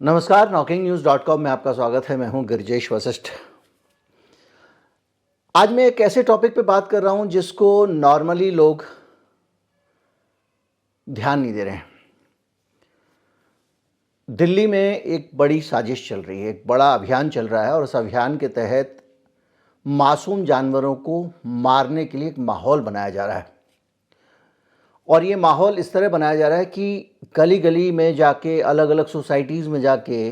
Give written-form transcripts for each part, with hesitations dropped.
नमस्कार, knocking-news.com में आपका स्वागत है। मैं हूं गिरिजेश वशिष्ठ। आज मैं एक ऐसे टॉपिक पे बात कर रहा हूं जिसको नॉर्मली लोग ध्यान नहीं दे रहे हैं। दिल्ली में एक बड़ी साजिश चल रही है, एक बड़ा अभियान चल रहा है और उस अभियान के तहत मासूम जानवरों को मारने के लिए एक माहौल बनाया जा रहा है। और ये माहौल इस तरह बनाया जा रहा है कि गली गली में जाके, अलग अलग सोसाइटीज़ में जाके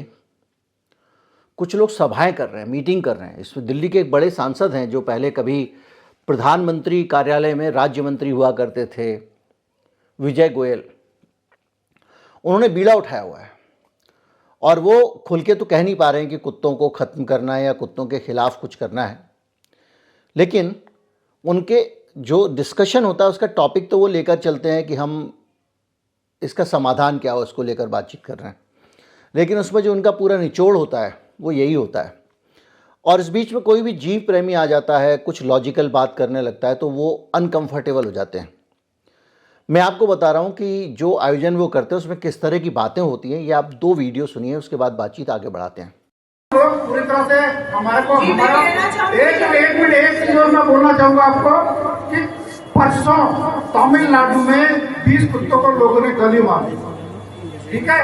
कुछ लोग सभाएं कर रहे हैं, मीटिंग कर रहे हैं। इसमें दिल्ली के एक बड़े सांसद हैं जो पहले कभी प्रधानमंत्री कार्यालय में राज्य मंत्री हुआ करते थे, विजय गोयल। उन्होंने बीड़ा उठाया हुआ है और वो खुल के तो कह नहीं पा रहे हैं कि कुत्तों को ख़त्म करना है या कुत्तों के खिलाफ़ कुछ करना है, लेकिन उनके जो डिस्कशन होता है उसका टॉपिक तो वो लेकर चलते हैं कि हम इसका समाधान क्या हो, इसको लेकर बातचीत कर रहे हैं। लेकिन उसमें जो उनका पूरा निचोड़ होता है वो यही होता है। और इस बीच में कोई भी जीव प्रेमी आ जाता है, कुछ लॉजिकल बात करने लगता है तो वो अनकंफर्टेबल हो जाते हैं। मैं आपको बता रहा हूँ कि जो आयोजन वो करते हैं उसमें किस तरह की बातें होती हैं। ये आप 2 वीडियो सुनिए, उसके बाद बातचीत आगे बढ़ाते हैं। पूरी तरह से हमारे को हमारा एक मिनट एक चीज और मैं बोलना चाहूंगा आपको कि परसों तमिलनाडु में 20 कुत्तों को लोगों ने गोली मार दी। ठीक है,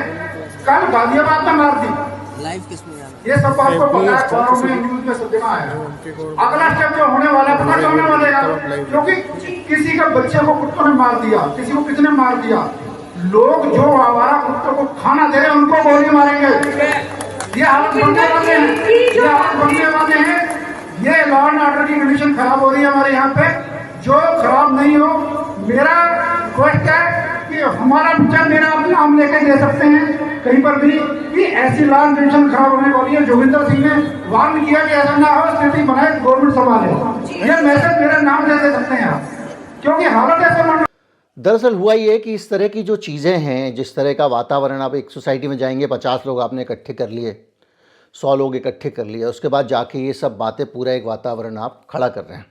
कल गाजियाबाद में मार दी। लाइव किसमें जाना? ये सब आपको पता है, खबरों में, न्यूज में सब जगह है। अगला स्टेप जो होने वाला है पता क्या होने वाला है, क्योंकि किसी का बच्चे को कुत्तों ने मार दिया, किसी को किसने मार दिया, लोग जो आवारा कुत्तों को खाना दे रहे हैं उनको गोली मारेंगे। ये हालत बनने वाले हैं, ये हालत बनने वाले हैं। ये लॉ एंड ऑर्डर की कंडीशन खराब हो रही है हमारे यहाँ पे, जो खराब नहीं हो। मेरा रिक्वेस्ट है कि हमारा विचार मेरा आप नाम लेके दे सकते हैं कहीं पर भी कि ऐसी लॉ एंड कंडीशन खराब होने वाली है। जोगिंदर सिंह ने वार्न किया कि ऐसा ना हो, स्थिति बनाए गवर्नमेंट संभाले। ये मैसेज मेरा नाम दे सकते हैं आप, क्योंकि हालत ऐसे। दरअसल हुआ ये कि इस तरह की जो चीज़ें हैं, जिस तरह का वातावरण, आप एक सोसाइटी में जाएंगे, 50 लोग आपने इकट्ठे कर लिए, 100 लोग इकट्ठे कर लिए, उसके बाद जाके ये सब बातें, पूरा एक वातावरण आप खड़ा कर रहे हैं।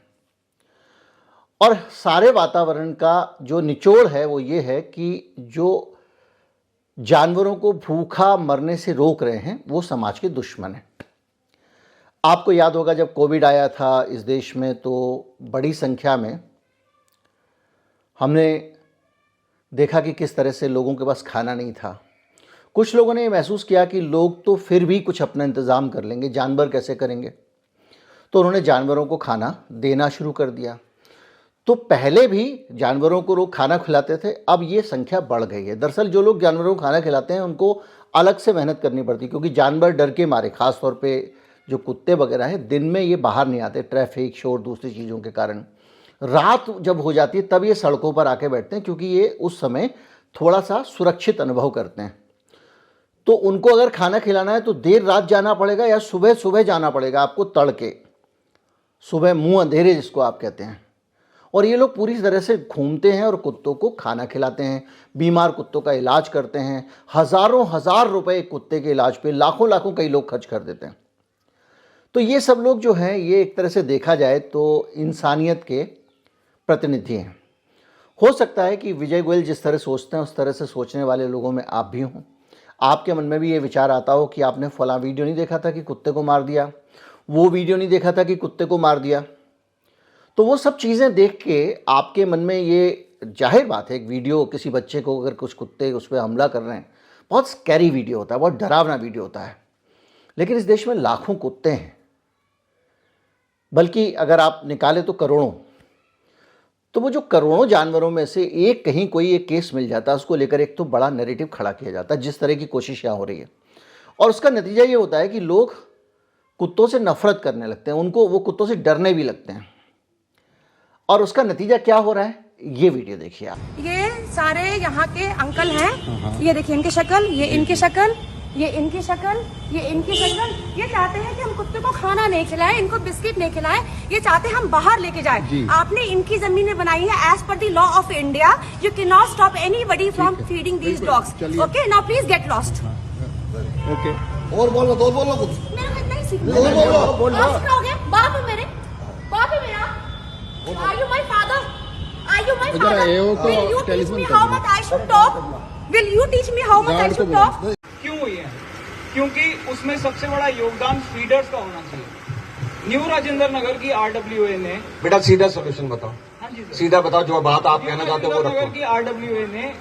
और सारे वातावरण का जो निचोड़ है वो ये है कि जो जानवरों को भूखा मरने से रोक रहे हैं वो समाज के दुश्मन हैं। आपको याद होगा जब कोविड आया था इस देश में तो बड़ी संख्या में हमने देखा कि किस तरह से लोगों के पास खाना नहीं था। कुछ लोगों ने महसूस किया कि लोग तो फिर भी कुछ अपना इंतज़ाम कर लेंगे, जानवर कैसे करेंगे, तो उन्होंने जानवरों को खाना देना शुरू कर दिया। तो पहले भी जानवरों को लोग खाना खिलाते थे, अब ये संख्या बढ़ गई है। दरअसल जो लोग जानवरों को खाना खिलाते हैं उनको अलग से मेहनत करनी पड़ती, क्योंकि जानवर डर के मारे, ख़ास तौर पे जो कुत्ते वगैरह हैं, दिन में ये बाहर नहीं आते, ट्रैफिक, शोर, दूसरी चीज़ों के कारण। रात जब हो जाती है तब ये सड़कों पर आके बैठते हैं, क्योंकि ये उस समय थोड़ा सा सुरक्षित अनुभव करते हैं। तो उनको अगर खाना खिलाना है तो देर रात जाना पड़ेगा या सुबह सुबह जाना पड़ेगा आपको, तड़के, सुबह मुंह अंधेरे जिसको आप कहते हैं। और ये लोग पूरी तरह से घूमते हैं और कुत्तों को खाना खिलाते हैं, बीमार कुत्तों का इलाज करते हैं। हज़ारों हज़ार रुपए कुत्ते के इलाज पे लाखों लाखों कई लोग खर्च कर देते हैं। तो ये सब लोग जो हैं ये एक तरह से देखा जाए तो इंसानियत के प्रतिनिधि हैं। हो सकता है कि विजय गोयल जिस तरह सोचते हैं उस तरह से सोचने वाले लोगों में आप भी हों। आपके मन में भी ये विचार आता हो कि आपने फलां वीडियो नहीं देखा था कि कुत्ते को मार दिया, वो वीडियो नहीं देखा था कि कुत्ते को मार दिया। तो वो सब चीज़ें देख के आपके मन में ये, जाहिर बात है, एक वीडियो किसी बच्चे को अगर कुछ कुत्ते उस पर हमला कर रहे हैं, बहुत स्कैरी वीडियो होता है, बहुत डरावना वीडियो होता है। लेकिन इस देश में लाखों कुत्ते हैं, बल्कि अगर आप निकालें तो करोड़ों। तो वो जो करोड़ों जानवरों में से एक कहीं कोई एक केस मिल जाता है, उसको लेकर एक तो बड़ा नैरेटिव खड़ा किया जाता है, जिस तरह की कोशिश यहाँ हो रही है। और उसका नतीजा ये होता है कि लोग कुत्तों से नफरत करने लगते हैं, उनको वो कुत्तों से डरने भी लगते हैं। और उसका नतीजा क्या हो रहा है, ये वीडियो देखिए आप। ये सारे यहाँ के अंकल हैं, ये देखिए इनकी शक्ल, ये इनकी शक्ल, ये इनकी शक्ल, ये इनकी शक्ल। ये चाहते हैं कि हम कुत्ते को खाना नहीं खिलाएं, इनको बिस्किट नहीं खिलाएं, ये चाहते हैं हम बाहर लेके जाएं। आपने इनकी जमीनें बनाई है as per the law of India. You can not stop anybody from feeding these dogs. Okay, now please get lost. Okay, और बोलो कुछ। मेरे को इतना ही सीखना बोलो। आप सिखाओगे? बाप है मेरे, बाप है मेरा। Are you my father? Are you my father? Will you teach me how much I should talk? Will you teach me how much I should talk? क्यों हुई है? क्योंकि उसमें सबसे बड़ा योगदान फीडर्स का होना चाहिए। न्यू राजेंद्र नगर की आरडब्ल्यूए ने, बेटा सीधा सोल्यूशन बताओ, हाँ जी सर, सीधा बताओ, जो बात आप कहना चाहते हो वो नगर रखो। की आरडब्ल्यूए ने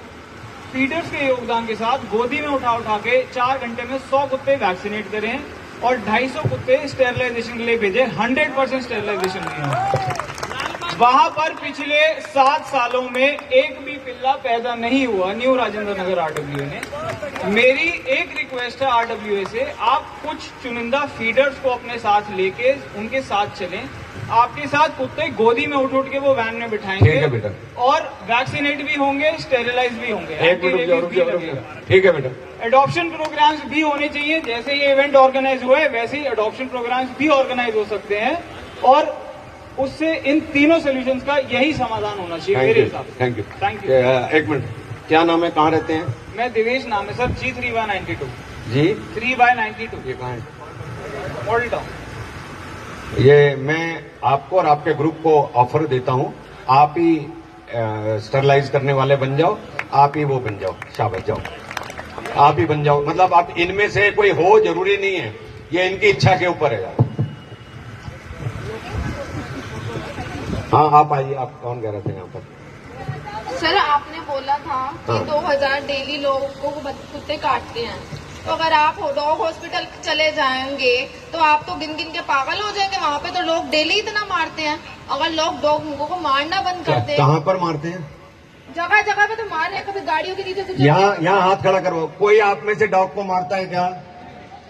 फीडर्स के योगदान के साथ गोदी में उठा उठा के 4 घंटे में 100 कुत्ते वैक्सीनेट करे हैं और 250 कुत्ते स्टेरिलाइजेशन के लिए भेजे। 100% स्टेरिलाइजेशन हुई। वहां पर पिछले 7 सालों में एक भी पिल्ला पैदा नहीं हुआ न्यू राजेंद्र नगर आरडब्ल्यूए ने। मेरी एक रिक्वेस्ट है आरडब्ल्यूए से, आप कुछ चुनिंदा फीडर्स को अपने साथ लेके उनके साथ चलें। आपके साथ कुत्ते गोदी में उठ उठ के वो वैन में बिठाएंगे। ठीक है बेटा। और वैक्सीनेट भी होंगे, स्टेरिलाइज भी होंगे। एक मिनट रुक जाओ। ठीक है बेटा। एडॉप्शन प्रोग्राम्स भी होने चाहिए। जैसे ये इवेंट ऑर्गेनाइज हुआ है वैसे ही एडॉप्शन प्रोग्राम्स भी ऑर्गेनाइज हो सकते हैं और उससे इन तीनों सॉल्यूशंस का यही समाधान होना चाहिए मेरे हिसाब से। Thank you. Thank you. एक मिनट, क्या नाम है, कहाँ रहते हैं? मैं दिवेश नाम है सर, G3/92। जी 3/92 ये कहाँ है? Model town. ये मैं आपको और आपके ग्रुप को ऑफर देता हूँ, आप ही स्टरलाइज करने वाले बन जाओ, आप ही वो बन जाओ। शाबाश, जाओ आप ही बन जाओ। मतलब आप इनमें से कोई हो जरूरी नहीं है, ये इनकी इच्छा के ऊपर है। हाँ आप आइए। आप कौन कह रहे थे यहाँ पर? सर आपने बोला था कि हाँ। 2000 डेली लोगों को कुत्ते काटते हैं, तो अगर आप डॉग हॉस्पिटल चले जाएंगे तो आप तो गिन गिन के पागल हो जाएंगे। वहाँ पे तो लोग डेली इतना मारते हैं। अगर लोग डॉग को मारना बंद कर दें, कहाँ पर मारते हैं? जगह जगह पे तो मार रहे हैं, कभी गाड़ियों के नीचे तो यहाँ हाथ खड़ा करो। कोई आप में से डॉग को मारता है क्या?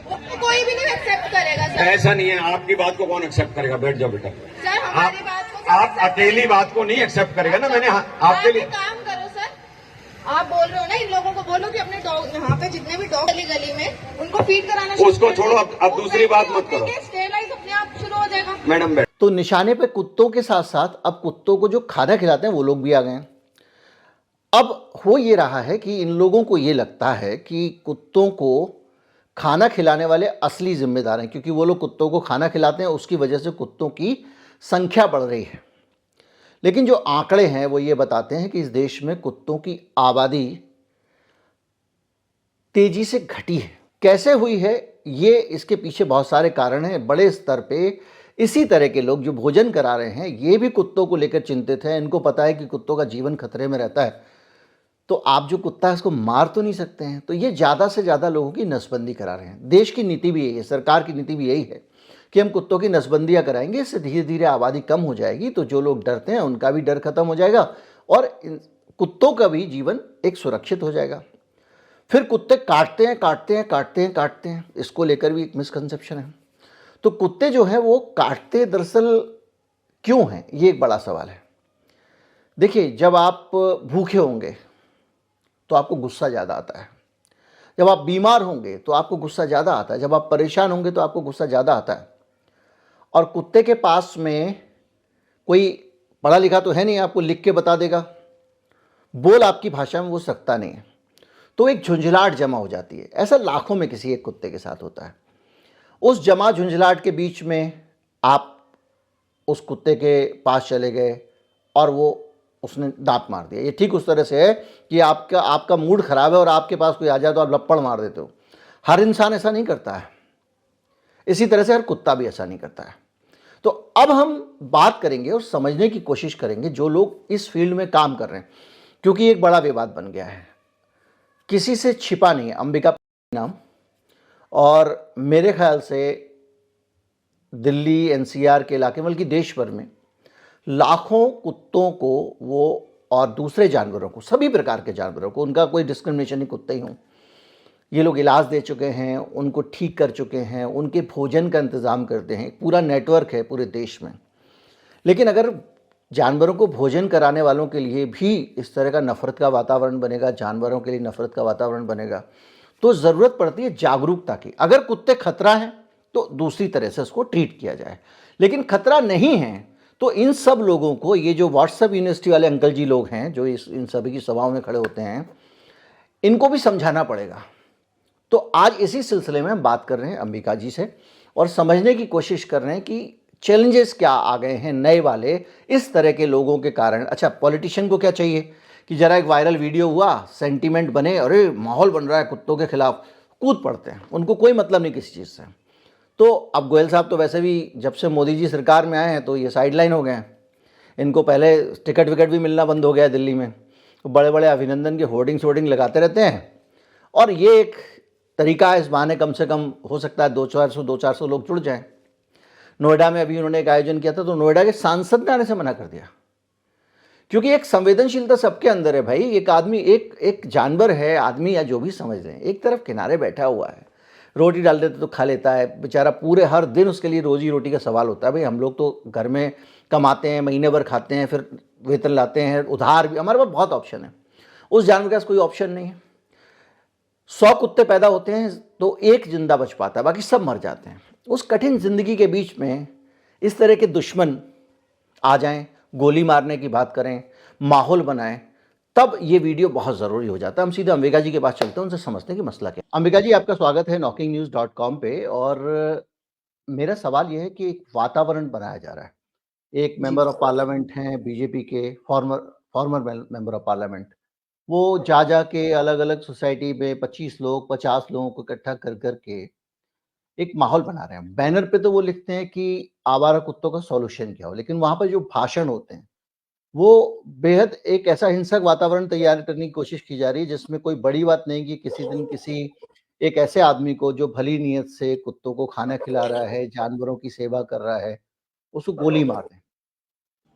कोई भी नहीं एक्सेप्ट करेगा सर। ऐसा नहीं है, आपकी बात को कौन एक्सेप्ट करेगा? बैठ जाओ बेटा। सर हमारी बात को आप अकेली बात को नहीं एक्सेप्ट करेगा ना। मैंने आपके लिए काम करो सर। आप बोल रहे हो ना, इन लोगों को बोलो कि अपने डॉग, यहाँ पे जितने भी डॉग गली गली में उनको फीड कराना उसको छोड़ो, अब दूसरी बात मत करो। स्टेरिलाइज अपने आप शुरू हो जाएगा। मैडम बैठ। तो निशाने पे कुत्तों के साथ साथ अब कुत्तों को जो खाना खिलाते हैं वो लोग भी आ गए हैं। अब हो ये रहा है कि इन लोगों को ये लगता है कि कुत्तों को खाना खिलाने वाले असली जिम्मेदार हैं, क्योंकि वो लोग कुत्तों को खाना खिलाते हैं, उसकी वजह से कुत्तों की संख्या बढ़ रही है। लेकिन जो आंकड़े हैं वो ये बताते हैं कि इस देश में कुत्तों की आबादी तेजी से घटी है। कैसे हुई है ये, इसके पीछे बहुत सारे कारण हैं। बड़े स्तर पे इसी तरह के लोग जो भोजन करा रहे हैं ये भी कुत्तों को लेकर चिंतित हैं। इनको पता है कि कुत्तों का जीवन खतरे में रहता है, तो आप जो कुत्ता है उसको मार तो नहीं सकते हैं। तो ये ज़्यादा से ज़्यादा लोगों की नसबंदी करा रहे हैं। देश की नीति भी यही है, सरकार की नीति भी यही है कि हम कुत्तों की नसबंदियाँ कराएंगे, इससे धीरे धीरे आबादी कम हो जाएगी। तो जो लोग डरते हैं उनका भी डर खत्म हो जाएगा और कुत्तों का भी जीवन एक सुरक्षित हो जाएगा। फिर कुत्ते काटते हैं, इसको लेकर भी एक मिसकंसेप्शन है। तो कुत्ते जो हैं वो काटते दरअसल क्यों हैं, ये एक बड़ा सवाल है। देखिए, जब आप भूखे होंगे तो आपको गुस्सा ज़्यादा आता है, जब आप बीमार होंगे तो आपको गुस्सा ज़्यादा आता है, जब आप परेशान होंगे तो आपको गुस्सा ज़्यादा आता है। और कुत्ते के पास में कोई पढ़ा लिखा तो है नहीं, आपको लिख के बता देगा, बोल आपकी भाषा में वो सकता नहीं है। तो एक झुंझलाहट जमा हो जाती है। ऐसा लाखों में किसी एक कुत्ते के साथ होता है। उस जमा झुंझलाहट के बीच में आप उस कुत्ते के पास चले गए और वो उसने दांत मार दिया। ये ठीक उस तरह से है कि आपका मूड खराब है और आपके पास कोई आ जाए तो आप लपड़ मार देते हो। हर इंसान ऐसा नहीं करता है, इसी तरह से हर कुत्ता भी ऐसा नहीं करता है। तो अब हम बात करेंगे और समझने की कोशिश करेंगे जो लोग इस फील्ड में काम कर रहे हैं, क्योंकि एक बड़ा विवाद बन गया है, किसी से छिपा नहीं है। अंबिका नाम, और मेरे ख्याल से दिल्ली एनसीआर के इलाके बल्कि देश भर में लाखों कुत्तों को वो और दूसरे जानवरों को, सभी प्रकार के जानवरों को, उनका कोई डिस्क्रिमिनेशन नहीं, कुत्ते ही हों, ये लोग इलाज दे चुके हैं, उनको ठीक कर चुके हैं, उनके भोजन का इंतज़ाम करते हैं। पूरा नेटवर्क है पूरे देश में। लेकिन अगर जानवरों को भोजन कराने वालों के लिए भी इस तरह का नफ़रत का वातावरण बनेगा, जानवरों के लिए नफ़रत का वातावरण बनेगा, तो ज़रूरत पड़ती है जागरूकता की। अगर कुत्ते खतरा हैं तो दूसरी तरह से उसको ट्रीट किया जाए, लेकिन खतरा नहीं है तो इन सब लोगों को, ये जो व्हाट्सएप यूनिवर्सिटी वाले अंकल जी लोग हैं जो इन सभी की सभाओं में खड़े होते हैं, इनको भी समझाना पड़ेगा। तो आज इसी सिलसिले में हम बात कर रहे हैं अंबिका जी से और समझने की कोशिश कर रहे हैं कि चैलेंजेस क्या आ गए हैं नए वाले इस तरह के लोगों के कारण। अच्छा, पॉलिटिशियन को क्या चाहिए कि ज़रा एक वायरल वीडियो हुआ, सेंटीमेंट बने, अरे माहौल बन रहा है कुत्तों के खिलाफ, कूद पड़ते हैं, उनको कोई मतलब नहीं किसी चीज़ से। तो अब गोयल साहब तो वैसे भी जब से मोदी जी सरकार में आए हैं तो ये साइडलाइन हो गए हैं। इनको पहले टिकट विकट भी मिलना बंद हो गया दिल्ली में, तो बड़े बड़े अभिनंदन के होर्डिंग लगाते रहते हैं। और ये एक तरीका है, इस बहाने कम से कम हो सकता है 200-400 लोग जुड़ जाएं। नोएडा में अभी उन्होंने एक आयोजन किया था तो नोएडा के सांसद ने आने से मना कर दिया, क्योंकि एक संवेदनशीलता सबके अंदर है भाई। एक आदमी एक जानवर है, आदमी या जो भी समझ रहे हैं, एक तरफ किनारे बैठा हुआ है, रोटी डाल देते तो खा लेता है बेचारा, पूरे हर दिन उसके लिए रोजी रोटी का सवाल होता है। भाई हम लोग तो घर में कमाते हैं, महीने भर खाते हैं, फिर वेतन लाते हैं, उधार भी, हमारे पास बहुत ऑप्शन है। उस जानवर के पास कोई ऑप्शन नहीं है। 100 कुत्ते पैदा होते हैं तो एक जिंदा बच पाता है, बाकी सब मर जाते हैं। उस कठिन जिंदगी के बीच में इस तरह के दुश्मन आ जाएं, गोली मारने की बात करें, माहौल बनाएं, तब ये वीडियो बहुत ज़रूरी हो जाता है। हम सीधे अंबिका जी के पास चलते हैं, उनसे समझते हैं कि मसला क्या है। अंबिका जी, आपका स्वागत है knockingnews.com पे। और मेरा सवाल ये है कि एक वातावरण बनाया जा रहा है। एक मेंबर ऑफ पार्लियामेंट हैं बीजेपी के, फॉर्मर मेंबर ऑफ पार्लियामेंट, वो जा के अलग अलग सोसाइटी में 25 लोग 50 लोगों को इकट्ठा कर के एक माहौल बना रहे हैं। बैनर पे तो वो लिखते हैं कि आवारा कुत्तों का सॉल्यूशन क्या हो, लेकिन वहां पर जो भाषण होते हैं वो बेहद एक ऐसा हिंसक वातावरण तैयार करने की कोशिश की जा रही है, जिसमें कोई बड़ी बात नहीं कि किसी दिन किसी एक ऐसे आदमी को जो भली नीयत से कुत्तों को खाना खिला रहा है, जानवरों की सेवा कर रहा है, उसको गोली मार दें।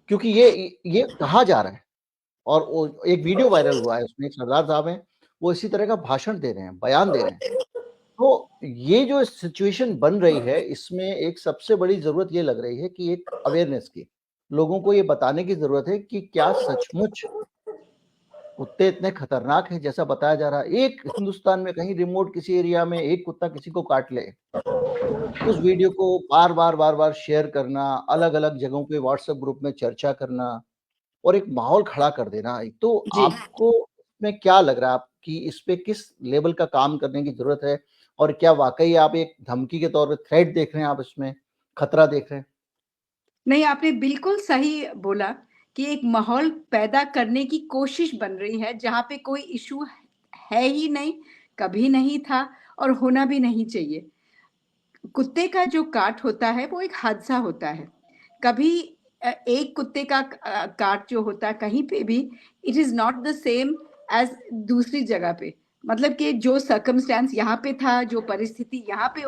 क्योंकि ये कहा जा रहा है, और वो एक वीडियो वायरल हुआ है, उसमें एक सरदार साहब हैं, वो इसी तरह का भाषण दे रहे हैं, बयान दे रहे हैं। तो ये जो सिचुएशन बन रही है, इसमें एक सबसे बड़ी ज़रूरत ये लग रही है कि एक अवेयरनेस की, लोगों को ये बताने की ज़रूरत है कि क्या सचमुच कुत्ते इतने खतरनाक हैं जैसा बताया जा रहा है। एक हिंदुस्तान में कहीं रिमोट किसी एरिया में एक कुत्ता किसी को काट ले, उस वीडियो को बार-बार शेयर करना, अलग-अलग जगहों पे व्हाट्सएप ग्रुप में चर्चा करना और एक माहौल खड़ा कर देना। तो आपको इसमें क्या लग रहा है कि इस पे किस लेवल का काम करने की ज़रूरत है? और क्या वाक़ई आप एक धमकी के तौर पे थ्रेट देख रहे हैं, आप इसमें खतरा देख रहे हैं? नहीं, आपने बिल्कुल सही बोला कि एक माहौल पैदा करने की कोशिश बन रही है, जहाँ पे कोई इश्यू है ही नहीं, कभी नहीं था और होना भी नहीं चाहिए। कुत्ते का जो काट होता है, वो एक हादसा होता है। कभी एक कुत्ते का काट जो होता है कहीं पे भी, it is not the same as दूसरी जगह पे। मतलब कि जो सर्कमस्टेंस यहाँ पे था, जो परिस्थिति यहाँ पे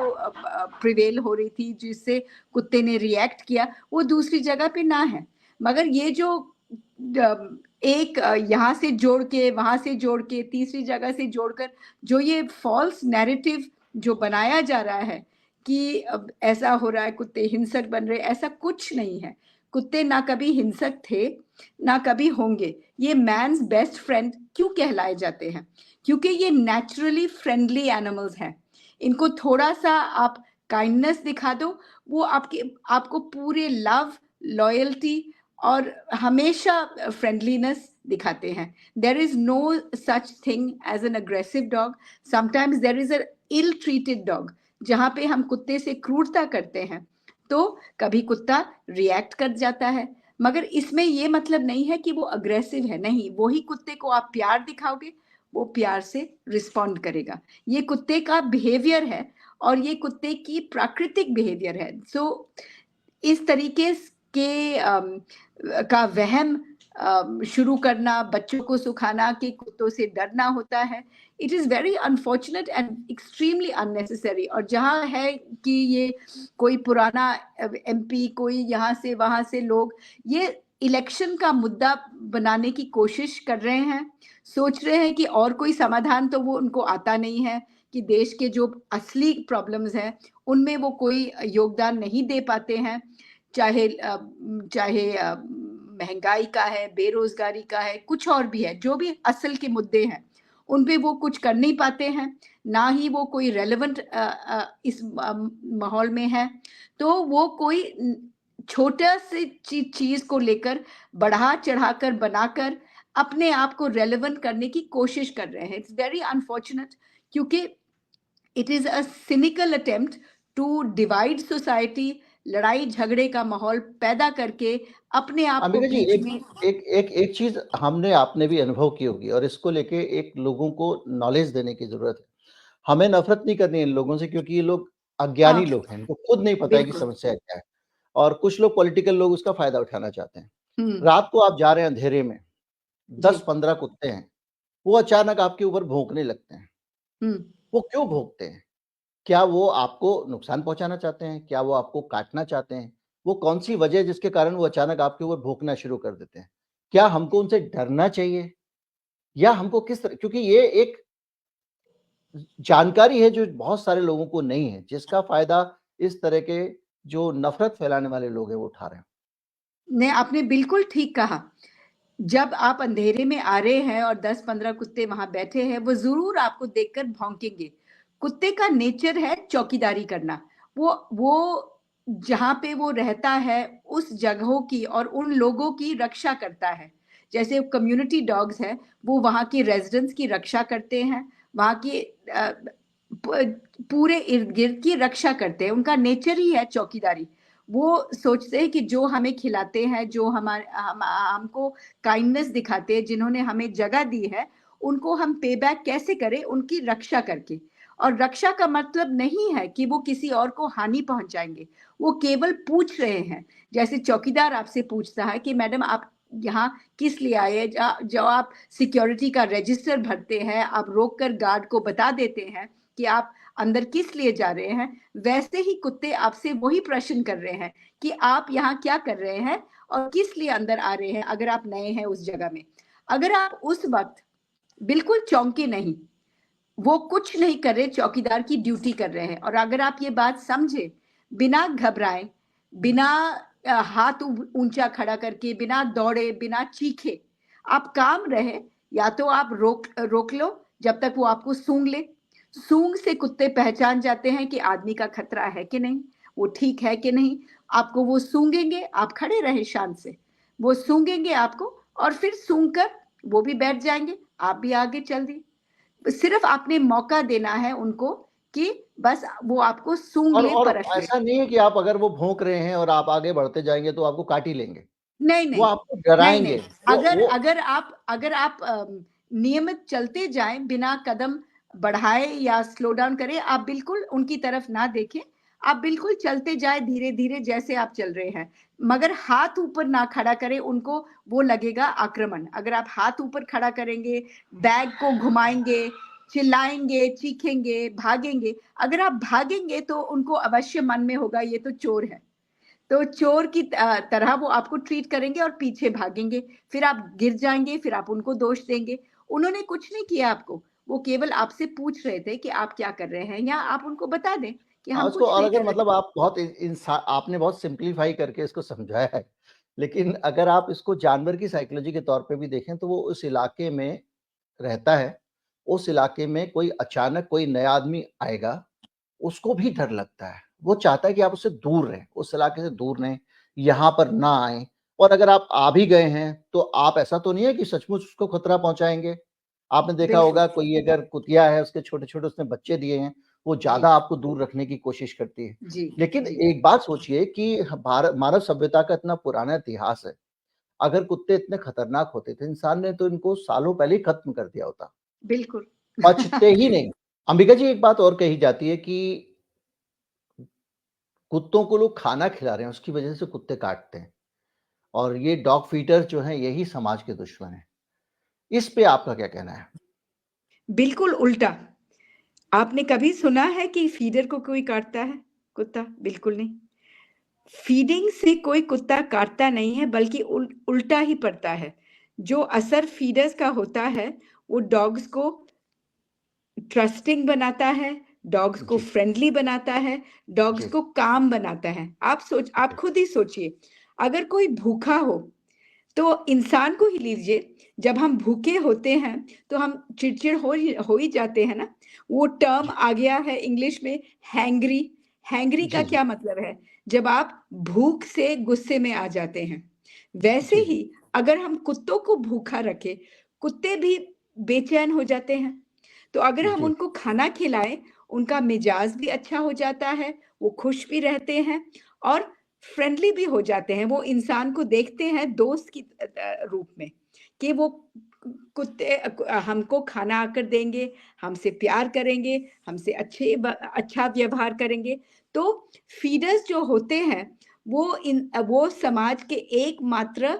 प्रिवेल हो रही थी, जिससे कुत्ते ने रिएक्ट किया, वो दूसरी जगह पे ना है। मगर ये जो एक यहाँ से जोड़ के, वहाँ से जोड़ के, तीसरी जगह से जोड़कर जो ये फॉल्स नैरेटिव जो बनाया जा रहा है कि अब ऐसा हो रहा है, कुत्ते हिंसक बन रहे, ऐसा कुछ नहीं है। कुत्ते ना कभी हिंसक थे, ना कभी होंगे। ये मैन्स बेस्ट फ्रेंड क्यों कहलाए जाते हैं? क्योंकि ये नेचुरली फ्रेंडली एनिमल्स हैं। इनको थोड़ा सा आप काइंडनेस दिखा दो, वो आपको पूरे लव, लॉयल्टी और हमेशा फ्रेंडलीनेस दिखाते हैं। There is no such thing as an aggressive dog. Sometimes there is a ill treated dog, जहाँ पे हम कुत्ते से क्रूरता करते हैं तो कभी कुत्ता रिएक्ट कर जाता है, मगर इसमें ये मतलब नहीं है कि वो अग्रेसिव है। नहीं, वही कुत्ते को आप प्यार दिखाओगे, वो प्यार से रिस्पॉन्ड करेगा। ये कुत्ते का बिहेवियर है और ये कुत्ते की प्राकृतिक बिहेवियर है। सो इस तरीके के का वहम शुरू करना, बच्चों को सिखाना कि कुत्तों से डरना होता है, it is very unfortunate and extremely unnecessary. और जहाँ है कि ये कोई पुराना एमपी, कोई यहाँ से वहाँ से लोग ये इलेक्शन का मुद्दा बनाने की कोशिश कर रहे हैं, सोच रहे हैं कि और कोई समाधान तो वो उनको आता नहीं है, कि देश के जो असली प्रॉब्लम्स हैं उनमें वो कोई योगदान नहीं दे पाते हैं, चाहे महंगाई का है, बेरोजगारी का है, कुछ और भी है, जो भी असल के मुद्दे हैं उन पे वो कुछ कर नहीं पाते हैं, ना ही वो कोई रेलेवेंट इस माहौल में है। तो वो कोई छोटा सी चीज को लेकर बढ़ा चढ़ाकर बनाकर अपने आप को रेलेवेंट करने की कोशिश कर रहे हैं। इट्स वेरी अनफॉर्चुनेट, क्योंकि it is a cynical attempt to divide society, लड़ाई झगड़े का माहौल पैदा करके अपने आप को अंबिका जी, बीच में एक चीज हमने आपने भी अनुभव की होगी और इसको लेके एक लोगों को नॉलेज देने की जरूरत है। हमें नफरत नहीं करनी है इन लोगों से, क्योंकि ये लोग अज्ञानी हाँ, लोग हैं, इनको खुद नहीं पता है कि बिल्कुल। समस्या क्या है। और कुछ लोग पॉलिटिकल लोग उसका फायदा उठाना चाहते हैं। हुँ, रात को आप जा रहे हैं अंधेरे में, जी। 10-15 कुत्ते हैं, वो अचानक आपके ऊपर भौंकने लगते हैं। हुँ, वो क्यों भौंकते हैं? क्या वो आपको नुकसान पहुँचाना चाहते हैं? क्या वो आपको काटना चाहते हैं? वो कौन-सी वजह है जिसके कारण वो अचानक आपके ऊपर भौंकना शुरू कर देते हैं? क्या हमको उनसे डरना चाहिए? या हमको किस तरह, क्योंकि ये एक जानकारी है जो बहुत सारे लोगों को नहीं है, जिसका फ़ायदा इस तरह के जो नफ़रत फैलाने वाले लोग हैं वो उठा रहे हैं। नहीं, आपने बिल्कुल ठीक कहा। जब आप अंधेरे में आ रहे हैं और 10-15 कुत्ते वहाँ बैठे हैं, वो ज़रूर आपको देखकर भौंकेंगे। कुत्ते का नेचर है चौकीदारी करना। वो जहाँ पे वो रहता है, उस जगहों की और उन लोगों की रक्षा करता है। जैसे कम्युनिटी डॉग्स हैं, वो वहाँ के रेज़िडेंट्स की रक्षा करते हैं, वहाँ की प पूरे इर्द-गिर्द की रक्षा करते हैं। उनका नेचर ही है चौकीदारी। वो सोचते हैं कि जो हमें खिलाते हैं, जो हमको काइंडनेस दिखाते हैं, जिन्होंने हमें जगह दी है, उनको हम पे बैक कैसे करें? उनकी रक्षा करके। और रक्षा का मतलब नहीं है कि वो किसी और को हानि पहुँचाएँगे, वो केवल पूछ रहे हैं। जैसे चौकीदार आपसे पूछता है कि मैडम आप यहाँ किस लिए आए हैं? जो आप सिक्योरिटी का रजिस्टर भरते हैं, आप रोक कर गार्ड को बता देते हैं कि आप अंदर किस लिए जा रहे हैं, वैसे ही कुत्ते आपसे वही प्रश्न कर रहे हैं कि आप यहाँ क्या कर रहे हैं और किस लिए अंदर आ रहे हैं अगर आप नए हैं उस जगह में। अगर आप उस वक़्त बिल्कुल चौंके नहीं, वो कुछ नहीं कर रहे, चौकीदार की ड्यूटी कर रहे हैं और अगर आप ये बात समझे, बिना घबराए, बिना हाथ ऊँचा खड़ा करके, बिना दौड़े, बिना चीखे, आप काम रहे, या तो आप रोक रोक लो जब तक वो आपको सूँघ ले। सूँघ से कुत्ते पहचान जाते हैं कि आदमी का खतरा है कि नहीं, वो ठीक है कि नहीं। आपको वो सूँघेंगे, आप खड़े रहें शांत से। वो सूँघेंगे आपको और फिर सूँघ कर वो भी बैठ जाएँगे, आप भी आगे चल दिए। सिर्फ आपने मौका देना है उनको कि बस वो आपको सूँघ ले, और परख ले। ऐसा नहीं है कि आप अगर वो भौंक रहे हैं और आप आगे बढ़ते जाएँगे तो आपको काट ही लेंगे। नहीं, वो नहीं। आपको नहीं, नहीं। डराएँगे। वो अगर आप नियमित चलते जाएँ, बिना कदम बढ़ाए या स्लो डाउन करें, आप बिल्कुल उनकी तरफ ना देखें। आप बिल्कुल चलते जाएँ धीरे-धीरे जैसे आप चल रहे हैं। मगर हाथ ऊपर ना खड़ा करें, उनको वो लगेगा आक्रमण। अगर आप हाथ ऊपर खड़ा करेंगे, बैग को घुमाएँगे, चिल्लाएँगे, चीखेंगे, भागेंगे, अगर आप भागेंगे तो उनको अवश्य मन में होगा ये तो चोर है। तो चोर की तरह वो आपको ट्रीट करेंगे और पीछे भागेंगे। फिर आप गिर जाएँगे, फिर आप उनको दोष देंगे। उन्होंने कुछ नहीं किया आपको, वो केवल आपसे पूछ रहे थे कि आप क्या कर रहे हैं या आप उनको बता दें कि हाँ, हम उसको, कुछ और नहीं अगर कर रहे। मतलब आप बहुत आपने बहुत सिम्प्लीफाई करके इसको समझाया है। लेकिन अगर आप इसको जानवर की साइकोलॉजी के तौर पे भी देखें तो वो उस इलाके में रहता है, उस इलाके में कोई अचानक कोई नया आदमी आएगा, उसको भी डर लगता है। वो चाहता है कि आप उससे दूर रहें, उस इलाके से दूर रहें, यहाँ पर ना आएँ, और अगर आप आ भी गए हैं, तो आप, ऐसा तो नहीं है कि सचमुच उसको खतरा पहुँचाएँगे। आपने देखा बिल्कुल, होगा कोई अगर कुतिया है, उसके छोटे-छोटे उसने बच्चे दिए हैं, वो जी, ज़्यादा आपको दूर रखने की कोशिश करती है। जी, लेकिन जी। एक बात सोचिए कि मानव सभ्यता का इतना पुराना इतिहास है। अगर कुत्ते इतने खतरनाक होते थे, इंसान ने तो इनको सालों पहले ही खत्म कर दिया होता। बिल्कुल। बचते ही नहीं। अंबिका जी, एक बात और कही जाती है कि कुत्तों को लोग खाना खिला रहे हैं, उसकी वजह से कुत्ते काटते हैं, और ये डॉग फीडर्स जो हैं, यही समाज के दुश्मन हैं। इस पे आपका क्या कहना है? बिल्कुल उल्टा। आपने कभी सुना है कि फीडर को कोई काटता है, कुत्ता? बिल्कुल नहीं। फीडिंग से कोई कुत्ता काटता नहीं है बल्कि उल्टा ही पड़ता है। जो असर फीडर्स का होता है, वो डॉग्स को ट्रस्टिंग बनाता है, डॉग्स को जी, फ्रेंडली बनाता है, डॉग्स जी, को काम बनाता है। आप जी, खुद ही सोचिए, अगर कोई भूखा हो, तो इंसान को ही लीजिए, जब हम भूखे होते हैं, तो हम चिड़चिड़ हो ही जाते हैं ना? वो टर्म जी, आ गया है इंग्लिश में हैंग्री। हैंग्री का जी, जी, क्या मतलब है? जब आप भूख से गुस्से में आ जाते हैं। वैसे जी, ही अगर हम कुत्तों को भूखा रखें, कुत्ते भी बेचैन हो जाते हैं। तो अगर हम जी, उनको खाना खिलाएँ, उनका मिजाज भी अच्छा हो जाता है, वो खुश भी रहते हैं और फ्रेंडली भी हो जाते हैं। वो इंसान को देखते हैं दोस्त की रूप में कि वो कुत्ते हमको खाना आकर देंगे, हमसे प्यार करेंगे, हमसे अच्छा व्यवहार करेंगे। तो फीडर्स जो होते हैं वो समाज के एकमात्र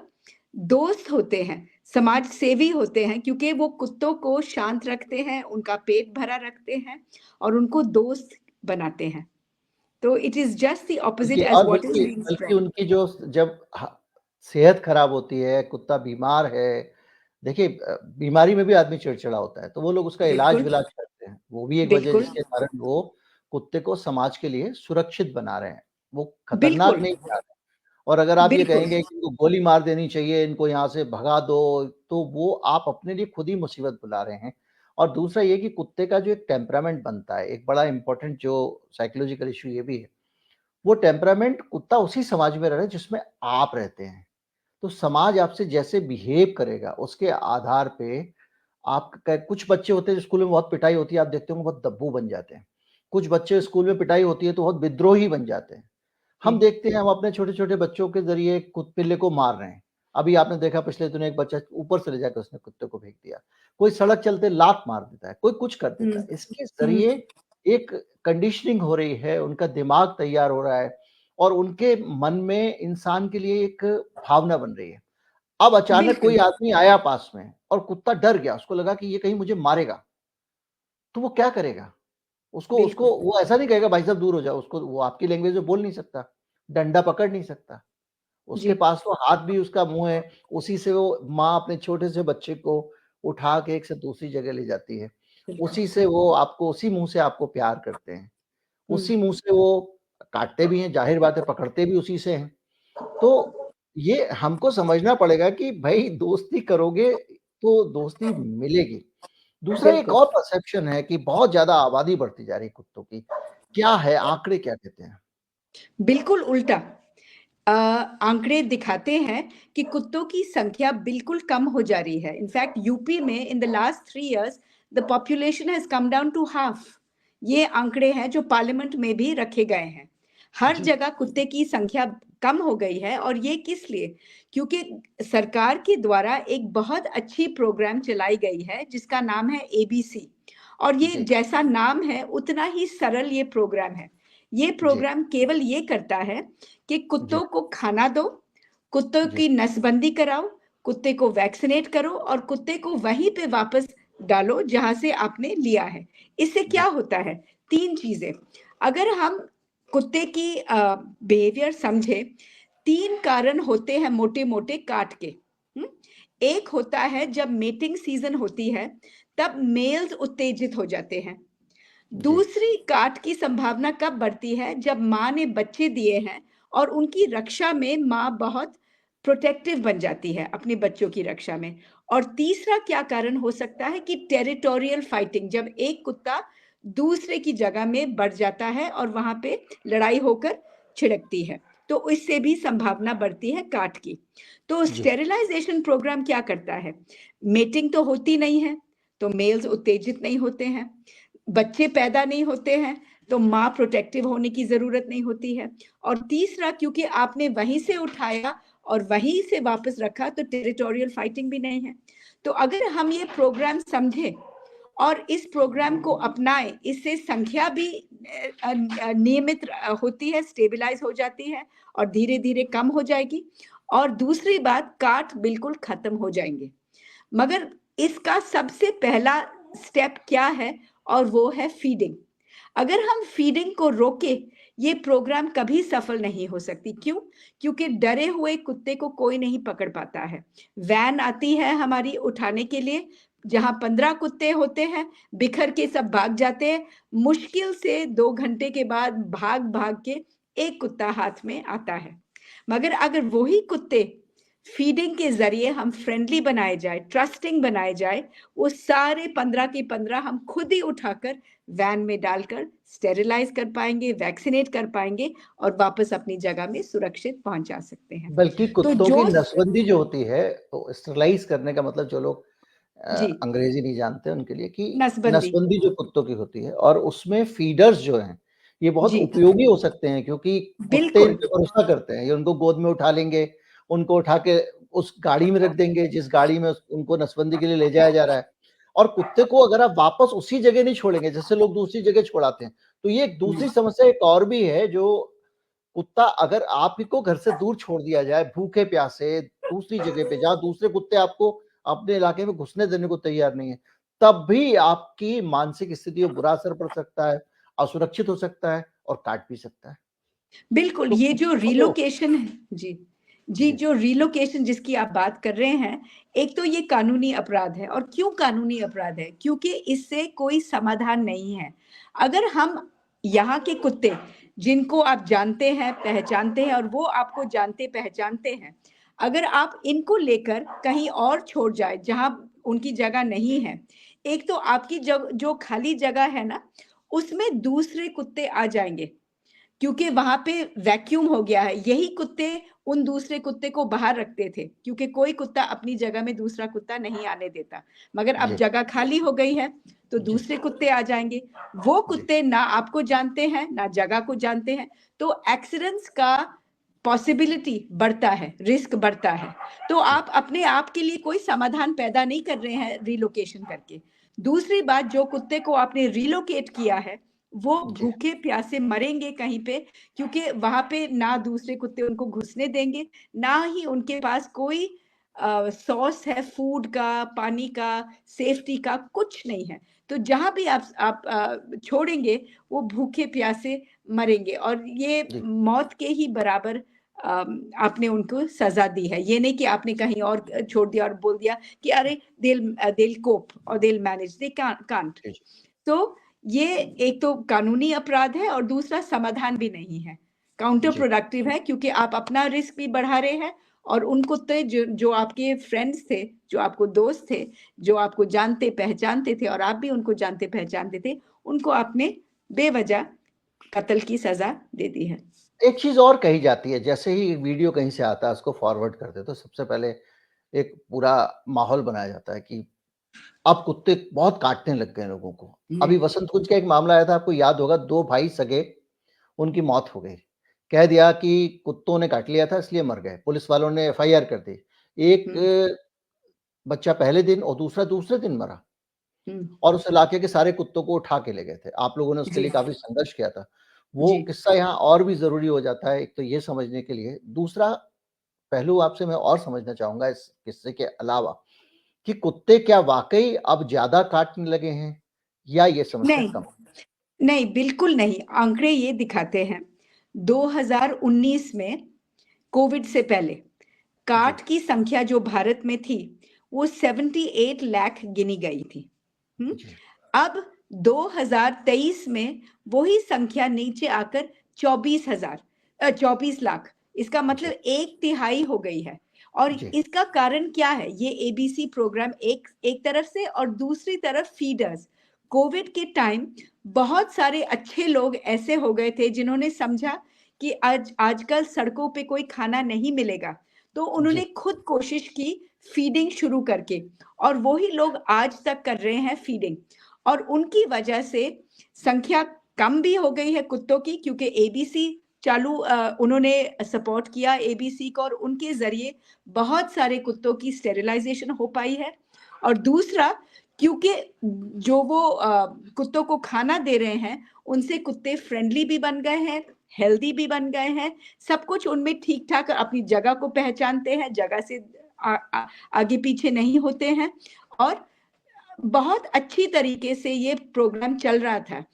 दोस्त होते हैं, समाज सेवी होते हैं, क्योंकि वो कुत्तों को शांत रखते हैं, उनका पेट भरा रखते हैं और उनको दोस्त बनाते हैं। तो it is just the opposite देखिए, एज और व्हाट इज बल्कि बीइंग बल्कि स्प्रेड। उनकी जो जब सेहत खराब होती है, कुत्ता बीमार है, देखिए बीमारी में भी आदमी चिड़चिड़ा होता है, तो वो लोग उसका बिल्कुल, इलाज-विलाज करते हैं। वो भी एक वजह है बिल्कुल, जिसके कारण वो कुत्ते को समाज के लिए सुरक्षित बना रहे हैं। वो खतरनाक बिल्कुल, नहीं बना रहे हैं। और अगर आप ये बिल्कुल, कहेंगे कि इनको गोली मार देनी चाहिए, इनको यहाँ से भगा दो, तो वो आप अपने लिए खुद ही मुसीबत बुला रहे हैं। और दूसरा ये कि कुत्ते का जो एक टेम्परामेंट बनता है, एक बड़ा इम्पोर्टेंट जो साइकोलॉजिकल इश्यू ये भी है, वो टेम्परामेंट कुत्ता उसी समाज में रह रहा है जिसमें आप रहते हैं। तो समाज आपसे जैसे बिहेव करेगा, उसके आधार पे आप क कुछ बच्चे होते हैं जो स्कूल में बहुत पिटाई होती है, आप देखते होंगे बहुत दब्बू बन जाते हैं। कुछ बच्चे स्कूल में पिटाई होती है तो बहुत विद्रोही बन जाते हैं। हम जी, देखते हैं, हम अपने छोटे-छोटे बच्चों के ज़रिए पिल्ले को मार रहे हैं। अभी आपने देखा पिछले दिनों एक बच्चा ऊपर से ले जाके उसने कुत्ते को फेंक दिया। कोई सड़क चलते लात मार देता है, कोई कुछ कर देता हुँ, है। इसके हुँ, ज़रिए एक कंडीशनिंग हो रही है, उनका दिमाग तैयार हो रहा है और उनके मन में इंसान के लिए एक भावना बन रही है। अब अचानक कोई बिल्कुल, आदमी आया पास में और कुत्ता डर गया, उसको लगा कि ये कहीं मुझे मारेगा, तो वो क्या करेगा? उसको उसको बिल्कुल, वो ऐसा नहीं कहेगा भाई साहब दूर हो जाओ, उसको वो आपकी लैंग्वेज में बोल नहीं सकता, डंडा पकड़ नहीं सकता। उसके जी, पास तो हाथ भी उसका मुँह है, उसी से वो माँ अपने छोटे से बच्चे को उठा के एक से दूसरी जगह ले जाती है। बिल्कुल, उसी से वो आपको उसी मुँह से आपको प्यार करते हैं। हुँ, उसी मुँह से वो काटते भी हैं, ज़ाहिर बात है पकड़ते भी उसी से हैं। तो ये हमको समझना पड़ेगा कि भई दोस्ती करोगे तो दोस्ती मिलेगी। दूसरा एक बिल्कुल। और परसेप्शन है कि बहुत ज़्यादा आबादी बढ़ती जा रही है कुत्तों की। क्या है आंकड़े क्या कहते हैं? बिल्कुल उल्टा। आंकड़े दिखाते हैं कि कुत्तों की संख्या बिल्कुल कम हो जा रही है। इनफैक्ट यूपी में in the last 3 years the population has come down to half. ये आंकड़े हैं जो पार्लियामेंट में भी रखे गए हैं। हर जी, जगह कुत्ते की संख्या कम हो गई है और ये किस लिए? क्योंकि सरकार के द्वारा एक बहुत अच्छी प्रोग्राम चलाई गई है जिसका नाम है एबीसी और ये जी, जैसा नाम है उतना ही सरल ये प्रोग्राम है। ये जी, प्रोग्राम केवल ये करता है कि जी, कुत्तों को खाना दो, कुत्तों जी, की नसबंदी कराओ, कुत्ते को वैक्सीनेट करो और कुत्ते को वहीं पे वापस डालो जहाँ से आपने लिया है। इससे क्या जी, होता है? 3 चीज़ें। अगर हम कुत्ते की बिहेवियर समझे, 3 कारण होते हैं मोटे-मोटे काट के। हुँ? एक होता है जब मेटिंग सीज़न होती है, तब मेल्स उत्तेजित हो जाते हैं। जी, दूसरी काट की संभावना कब बढ़ती है जब माँ ने बच्चे दिए हैं और उनकी रक्षा में माँ बहुत प्रोटेक्टिव बन जाती है अपने बच्चों की रक्षा में। और तीसरा क्या कारण हो सकता है कि टेरिटोरियल फाइटिंग, जब एक कुत्ता दूसरे की जगह में बढ़ जाता है और वहां पे लड़ाई होकर छिड़कती है, तो इससे भी संभावना बढ़ती है काट की। तो जी, स्टेरिलाइजेशन प्रोग्राम क्या करता है? मेटिंग तो होती नहीं है, तो मेल्स उत्तेजित नहीं होते हैं, बच्चे पैदा नहीं होते हैं, तो माँ प्रोटेक्टिव होने की ज़रूरत नहीं होती है। और तीसरा, क्योंकि आपने वहीं से उठाया और वहीं से वापस रखा, तो टेरिटोरियल फाइटिंग भी नहीं है। तो अगर हम ये प्रोग्राम समझें और इस प्रोग्राम को अपनाएं, इससे संख्या भी नियमित होती है, स्टेबलाइज हो जाती है और धीरे-धीरे कम हो जाएगी। और दूसरी बात, काट बिल्कुल खत्म हो जाएंगे। मगर इसका सबसे पहला स्टेप क्या है? और वो है फीडिंग। अगर हम फीडिंग को रोके, ये प्रोग्राम कभी सफल नहीं हो सकती। क्यों? क्योंकि डरे हुए कुत्ते को कोई नहीं पकड़ पाता है। वैन आती है हमारी उठाने के लिए, जहाँ 15 कुत्ते होते हैं, बिखर के सब भाग जाते हैं। मुश्किल से 2 घंटे के बाद भाग-भाग के एक कुत्ता हाथ में आता है। मगर अगर वही कुत्ते फीडिंग के ज़रिए हम फ्रेंडली बनाए जाए, ट्रस्टिंग बनाए जाए, वो सारे 15 के 15 हम खुद ही उठाकर वैन में डालकर स्टेरिलाइज़ कर पाएँगे, वैक्सीनेट कर पाएँगे और वापस अपनी जगह में सुरक्षित पहुँचा सकते हैं। बल्कि तो कुत्तों की जो स नसबंदी जो होती है, तो स्टरलाइज़ करने का मतलब जो लोग जी, अंग्रेज़ी नहीं जानते उनके लिए कि नसबंदी। नसबंदी जो कुत्तों की होती है और उसमें फ़ीडर्स जो हैं, ये बहुत जी, उपयोगी हो सकते हैं क्योंकि कुत्ते इन बिल्कुल, पे भरोसा करते हैं, ये उनको गोद में उठा लेंगे, उनको उठा के उस गाड़ी में रख देंगे जिस गाड़ी में उनको नसबंदी के लिए ले जाया जा रहा है, और कुत्ते को अगर आप वापस उसी जगह नहीं छोड़ेंगे जैसे लोग दूसरी जगह छोड़ाते हैं, तो ये एक दूसरी समस्या एक और भी है। जो कुत्ता अगर आप ही को घर से दूर छोड़ दिया जाए भूखे प्यासे दूसरी जगह पे, जहाँ दूसरे कुत्ते आपको अपने इलाके में घुसने देने को तैयार नहीं है, तब भी आपकी मानसिक स्थिति पर बुरा असर पड़ सकता है, असुरक्षित हो सकता है और काट भी सकता है। बिल्कुल, तो ये जो रिलोकेशन है, जी, जो रिलोकेशन जिसकी आप बात कर रहे हैं, एक तो ये कानूनी अपराध है। और क्यों कानूनी अपराध है? क्योंकि इससे कोई समाधान नहीं है। अगर हम यहाँ के कुत्ते जिनको आप जानते हैं, पहचानते हैं और वो आपको जानते पहचानते हैं, अगर आप इनको लेकर कहीं और छोड़ जाए जहाँ उनकी जगह नहीं है, एक तो आपकी जो खाली जगह है ना, उसमें दूसरे कुत्ते आ जाएंगे क्योंकि वहां पे वैक्यूम हो गया है। यही कुत्ते उन दूसरे कुत्ते को बाहर रखते थे क्योंकि कोई कुत्ता अपनी जगह में दूसरा कुत्ता नहीं आने देता, मगर अब जगह खाली हो गई है तो दूसरे कुत्ते आ जाएंगे। वो कुत्ते ना आपको जानते हैं ना जगह को जानते हैं, तो एक्सीडेंट्स का पॉसिबिलिटी बढ़ता है, रिस्क बढ़ता है। तो आप अपने आप के लिए कोई समाधान पैदा नहीं कर रहे हैं रिलोकेशन करके। दूसरी बात, जो कुत्ते को आपने रिलोकेट किया है वो भूखे प्यासे मरेंगे कहीं पे, क्योंकि वहां पे ना दूसरे कुत्ते उनको घुसने देंगे, ना ही उनके पास कोई सोर्स है फूड का, पानी का, सेफ्टी का, कुछ नहीं है। तो जहां भी आप छोड़ेंगे वो भूखे प्यासे मरेंगे, और ये मौत के ही बराबर आपने उनको सजा दी है। ये नहीं कि आपने कहीं और छोड़ दिया और बोल दिया कि अरे they'll cope और they'll manage, they can't। तो ये एक तो कानूनी अपराध है और दूसरा समाधान भी नहीं है, काउंटर प्रोडक्टिव है, क्योंकि आप अपना रिस्क भी बढ़ा रहे हैं और उन कुत्ते जो आपके फ्रेंड्स थे, जो आपको दोस्त थे, जो आपको जानते पहचानते थे और आप भी उनको जानते पहचानते थे, उनको आपने बेवजह कत्ल की सजा दे दी है। एक चीज और कही जाती है, जैसे ही वीडियो कहीं से आता है उसको फॉरवर्ड कर दे तो सबसे पहले एक पूरा माहौल बनाया जाता है कि अब कुत्ते बहुत काटने लग गए लोगों को। अभी वसंत कुंज का एक मामला आया था, आपको याद होगा, 2 भाई सगे, उनकी मौत हो गई। कह दिया कि कुत्तों ने काट लिया था इसलिए मर गए। पुलिस वालों ने एफआईआर कर दी। एक बच्चा पहले दिन और दूसरा दूसरे दिन मरा, और उस इलाके के सारे कुत्तों को उठा के ले गए थे। आप लोगों ने उसके लिए काफी संघर्ष किया था। वो किस्सा यहाँ और भी जरूरी हो जाता है, एक तो ये समझने के लिए। दूसरा पहलू आपसे मैं और समझना चाहूंगा इस किस्से के अलावा, कि कुत्ते क्या वाकई अब ज्यादा काटने लगे हैं या ये समस्या कम? नहीं, बिल्कुल नहीं। आंकड़े ये दिखाते हैं 2019 में कोविड से पहले काट की संख्या जो भारत में थी वो 78 लाख गिनी गई थी। अब 2023 में वही संख्या नीचे आकर 24 लाख, इसका मतलब 1/3 हो गई है। और इसका कारण क्या है? ये एबीसी प्रोग्राम एक तरफ से, और दूसरी तरफ फीडर्स। कोविड के टाइम बहुत सारे अच्छे लोग ऐसे हो गए थे जिन्होंने समझा कि आजकल सड़कों पे कोई खाना नहीं मिलेगा, तो उन्होंने खुद कोशिश की फीडिंग शुरू करके, और वही लोग आज तक कर रहे हैं फीडिंग। और उनकी वजह से संख्या कम भी हो गई है कुत्तों की, क्योंकि एबीसी उन्होंने सपोर्ट किया एबीसी को, और उनके जरिए बहुत सारे कुत्तों की स्टेरिलाइजेशन हो पाई है। और दूसरा, क्योंकि जो वो कुत्तों को खाना दे रहे हैं उनसे कुत्ते फ्रेंडली भी बन गए हैं, हेल्दी भी बन गए हैं, सब कुछ उनमें ठीक ठाक, अपनी जगह को पहचानते हैं, जगह से आगे पीछे नहीं होते हैं, और बहुत अच्छी तरीके से ये प्रोग्राम चल रहा था।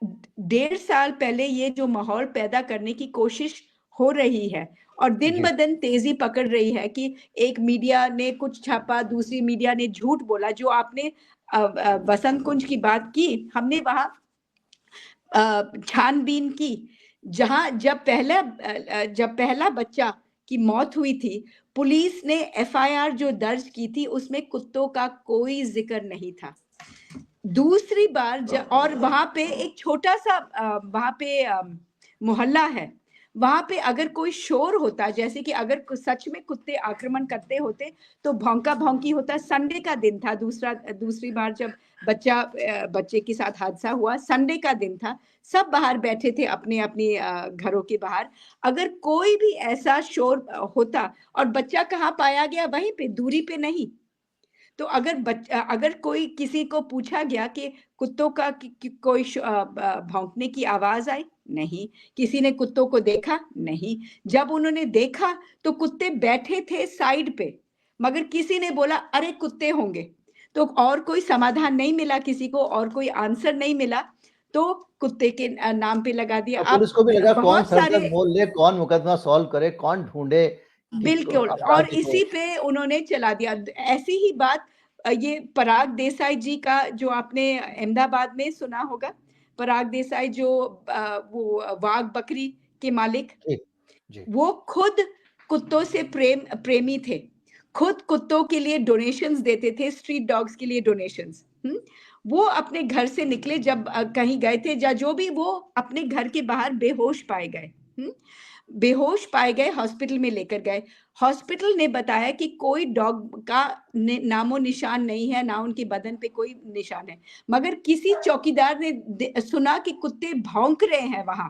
1.5 साल पहले ये जो माहौल पैदा करने की कोशिश हो रही है, और दिन ब दिन तेजी पकड़ रही है कि एक मीडिया ने कुछ छापा, दूसरी मीडिया ने झूठ बोला। जो आपने वसंत कुंज की बात की, हमने वहां छानबीन की, जहां जब पहला बच्चा की मौत हुई थी, पुलिस ने एफआईआर जो दर्ज की थी उसमें कुत्तों का कोई जिक्र नहीं था। दूसरी बार और वहां पे एक छोटा सा वहां पे मोहल्ला है, वहां पे अगर कोई शोर होता, जैसे कि अगर सच में कुत्ते आक्रमण करते होते तो भौंका भौंकी होता। संडे का दिन था, दूसरी बार जब बच्चे के साथ हादसा हुआ, संडे का दिन था, सब बाहर बैठे थे अपने अपनी घरों के बाहर। अगर कोई भी ऐसा शोर होता, और बच्चा कहाँ पाया गया, वहीं पे, दूरी पे नहीं। तो अगर कोई किसी को पूछा गया कि कुत्तों का कोई भौंकने की आवाज आई, नहीं। किसी ने कुत्तों को देखा, नहीं। जब उन्होंने देखा तो कुत्ते बैठे थे साइड पे, मगर किसी ने बोला अरे कुत्ते होंगे, तो और कोई समाधान नहीं मिला किसी को, और कोई आंसर नहीं मिला, तो कुत्ते के नाम पे लगा दिया। और पुलिस को भी लगा कौन बहुत सर तक सारे, बोल ले, कौन मुकदमा सॉल्व करे, कौन ढूंढे बिल्कुल, और अपराधी को। इसी पे उन्होंने चला दिया। ऐसी ही बात ये पराग देसाई जी का, जो आपने अहमदाबाद में सुना होगा, पराग देसाई जो वो वाघ बकरी के मालिक, जी जी वो खुद कुत्तों से प्रेमी थे, खुद कुत्तों के लिए डोनेशंस देते थे, स्ट्रीट डॉग्स के लिए डोनेशंस। वो अपने घर से निकले जब कहीं गए थे, या जो भी, वो अपने घर के बाहर बेहोश पाए गए। बेहोश पाए गए, हॉस्पिटल में लेकर गए। हॉस्पिटल ने बताया कि कोई डॉग का नामो निशान नहीं है, ना उनके बदन पे कोई निशान है, मगर किसी चौकीदार ने सुना कि कुत्ते भौंक रहे हैं वहां,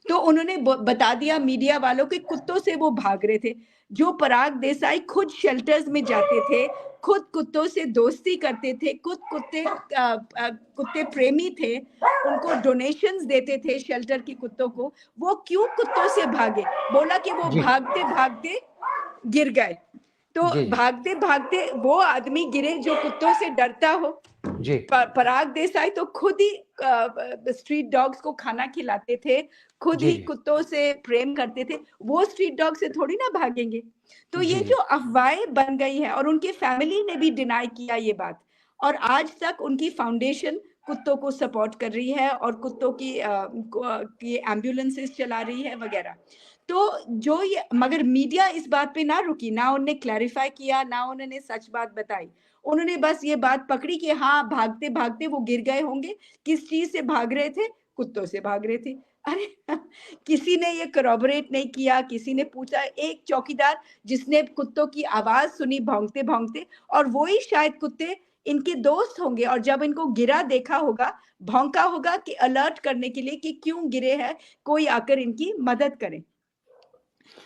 तो उन्होंने बता दिया मीडिया वालों के, कुत्तों से वो भाग रहे थे। जो पराग देसाई खुद शेल्टर्स में जाते थे, खुद कुत्तों से दोस्ती करते थे, खुद कुत्ते प्रेमी थे, उनको डोनेशंस देते थे शेल्टर के कुत्तों को, वो क्यों कुत्तों से भागे? बोला कि वो जी भागते भागते गिर गए। तो जी भागते भागते वो आदमी गिरे जो कुत्तों से डरता हो। जी पराग देसाई तो खुद ही स्ट्रीट डॉग्स को खाना खिलाते थे, खुद जी ही जी कुत्तों से प्रेम करते थे, वो स्ट्रीट डॉग से थोड़ी ना भागेंगे। तो जी ये जी जो अफवाहें बन गई है, और उनकी फैमिली ने भी डिनाई किया ये बात, और आज तक उनकी फाउंडेशन कुत्तों को सपोर्ट कर रही है, और कुत्तों की एम्बुलेंसेस चला रही है वगैरह। तो जो ये, मगर मीडिया इस बात पे ना रुकी, ना उन्होंने क्लैरिफाई किया, ना उन्होंने सच बात बताई। उन्होंने बस ये बात पकड़ी कि हाँ, भागते भागते वो गिर गए होंगे। किस चीज से भाग रहे थे? कुत्तों से भाग रहे थे। अरे किसी ने ये corroborate नहीं किया, किसी ने पूछा। एक चौकीदार जिसने कुत्तों की आवाज सुनी भौंकते भौंकते, और वो ही शायद कुत्ते इनके दोस्त होंगे, और जब इनको गिरा देखा होगा, भौंका होगा कि अलर्ट करने के लिए कि क्यों गिरे हैं, कोई आकर इनकी मदद करे।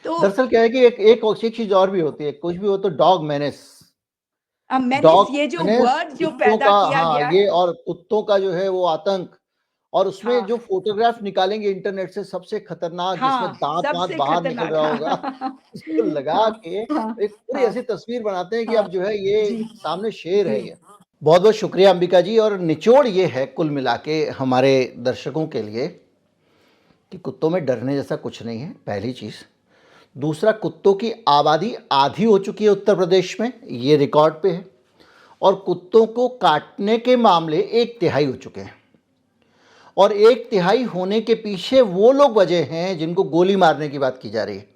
तो दरअसल क्या है कि एक चीज और भी होती है, कुछ भी हो तो डॉग मेनेस, मैंने डॉग ये जो मेनेस वर्ड जो कुत्तों पैदा का, किया हाँ गया ये, है, और कुत्तों का जो है वो आतंक, और उसमें हाँ जो फोटोग्राफ निकालेंगे इंटरनेट से सबसे खतरनाक, जिसमें हाँ, दांत वांत सबसे बाहर निकल खतरनाक। रहा हाँ होगा उसको लगा हाँ के हाँ एक पूरी हाँ ऐसी तस्वीर बनाते हैं कि हाँ, अब जो है ये जी सामने शेर है जी ये। बहुत बहुत शुक्रिया अंबिका जी। और निचोड़ ये है कुल मिला के हमारे दर्शकों के लिए कि कुत्तों में डरने जैसा कुछ नहीं है, पहली चीज़। दूसरा, कुत्तों की आबादी आधी हो चुकी है उत्तर प्रदेश में, ये रिकॉर्ड पे है, और कुत्तों को काटने के मामले 1/3 हो चुके हैं, और 1/3 होने के पीछे वो लोग वजह हैं जिनको गोली मारने की बात की जा रही है।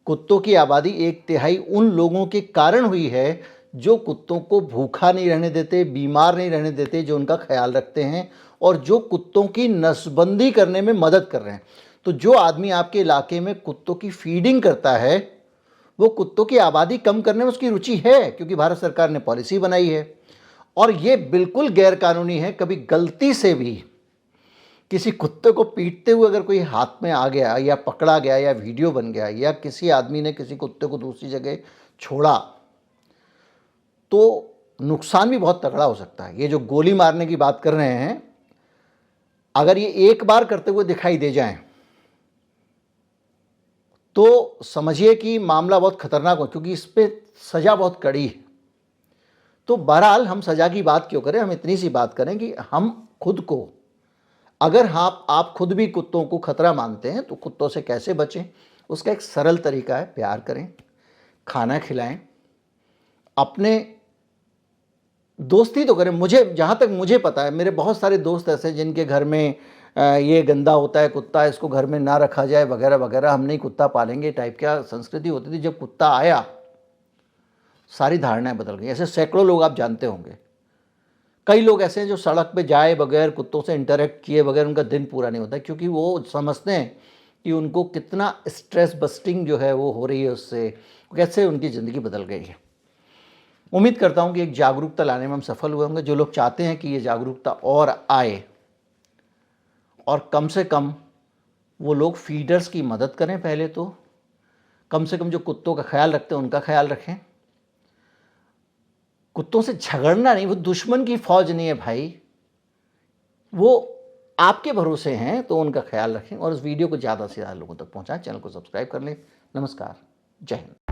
कुत्तों की आबादी 1/3 उन लोगों के कारण हुई है जो कुत्तों को भूखा नहीं रहने देते, बीमार नहीं रहने देते, जो उनका ख्याल रखते हैं, और जो कुत्तों की नसबंदी करने में मदद कर रहे हैं। तो जो आदमी आपके इलाके में कुत्तों की फीडिंग करता है, वो कुत्तों की आबादी कम करने में उसकी रुचि है, क्योंकि भारत सरकार ने पॉलिसी बनाई है। और ये बिल्कुल गैरकानूनी है। कभी गलती से भी किसी कुत्ते को पीटते हुए अगर कोई हाथ में आ गया, या पकड़ा गया, या वीडियो बन गया, या किसी आदमी ने किसी कुत्ते को दूसरी जगह छोड़ा, तो नुकसान भी बहुत तगड़ा हो सकता है। ये जो गोली मारने की बात कर रहे हैं, अगर ये एक बार करते हुए दिखाई दे जाएं तो समझिए कि मामला बहुत खतरनाक हो, क्योंकि इस पे सज़ा बहुत कड़ी है। तो बहरहाल हम सज़ा की बात क्यों करें, हम इतनी सी बात करें कि हम खुद को, अगर आप खुद भी कुत्तों को खतरा मानते हैं तो कुत्तों से कैसे बचें, उसका एक सरल तरीका है, प्यार करें, खाना खिलाएं, अपने दोस्ती तो करें। मुझे, जहाँ तक मुझे पता है, मेरे बहुत सारे दोस्त ऐसे जिनके घर में ये गंदा होता है कुत्ता, इसको घर में ना रखा जाए वगैरह वगैरह, हम नहीं कुत्ता पालेंगे टाइप क्या संस्कृति होती थी। जब कुत्ता आया सारी धारणाएं बदल गई। ऐसे सैकड़ों लोग आप जानते होंगे। कई लोग ऐसे हैं जो सड़क पे जाए बगैर, कुत्तों से इंटरेक्ट किए बगैर उनका दिन पूरा नहीं होता, क्योंकि वो समझते हैं कि उनको कितना स्ट्रेस बस्टिंग जो है वो हो रही है, उससे कैसे उनकी ज़िंदगी बदल गई है। उम्मीद करता हूँ कि एक जागरूकता लाने में हम सफल हुए होंगे। जो लोग चाहते हैं कि ये जागरूकता और आए और कम से कम वो लोग फीडर्स की मदद करें, पहले तो कम से कम जो कुत्तों का ख्याल रखते हैं उनका ख्याल रखें। कुत्तों से झगड़ना नहीं, वो दुश्मन की फौज नहीं है भाई, वो आपके भरोसे हैं, तो उनका ख्याल रखें और इस वीडियो को ज़्यादा से ज़्यादा लोगों तक पहुंचाएं। चैनल को सब्सक्राइब कर लें। नमस्कार, जय हिंद।